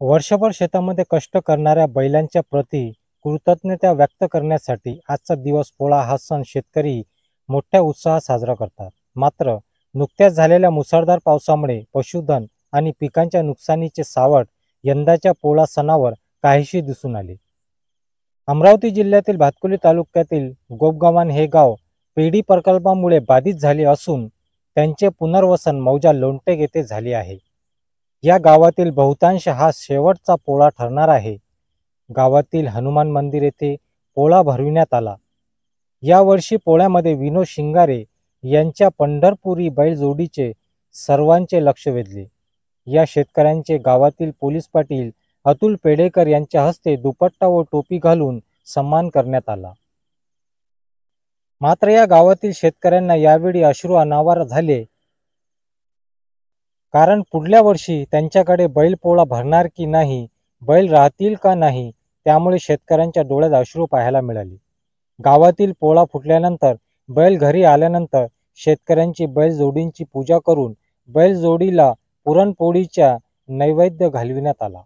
वर्षभर शेतामध्ये कष्ट करणाऱ्या बैलांच्या प्रती कृतज्ञता व्यक्त करण्यासाठी आजचा दिवस पोळा हा सण शेतकरी मोठ्या उत्साहात साजरा करतात. मात्र नुकत्याच झालेल्या मुसळधार पावसामुळे पशुधन आणि पिकांच्या नुकसानीचे सावट यंदाच्या पोळा सणावर काहीशी दिसून आले. अमरावती जिल्ह्यातील भातकुली तालुक्यातील गोपगव्हाण हे गाव पेढी प्रकल्पामुळे बाधित झाले असून त्यांचे पुनर्वसन मौजा लोणटेक येथे झाले आहे. या गावातील बहुतांश हा शेवटचा पोळा ठरणार आहे. गावातील हनुमान मंदिर येथे पोळा भरविण्यात आला. यावर्षी पोळ्यामध्ये विनोद शिंगारे यांच्या पंढरपुरी बैलजोडीचे सर्वांचे लक्ष वेधले. या शेतकऱ्यांचे गावातील पोलीस पाटील अतुल पेडेकर यांच्या हस्ते दुपट्टा व टोपी घालून सन्मान करण्यात आला. मात्र या गावातील शेतकऱ्यांना यावेळी अश्रू अनावर झाले, कारण पुढल्या वर्षी त्यांच्याकडे बैल पोळा भरणार की नाही, बैल राहतील का नाही, त्यामुळे शेतकऱ्यांच्या डोळ्यात अश्रू पाहायला मिळाले. गावातील पोळा फुटल्यानंतर बैल घरी आल्यानंतर शेतकऱ्यांची बैलजोडींची पूजा करून बैलजोडीला पुरणपोळीच्या नैवेद्य घालविण्यात आला.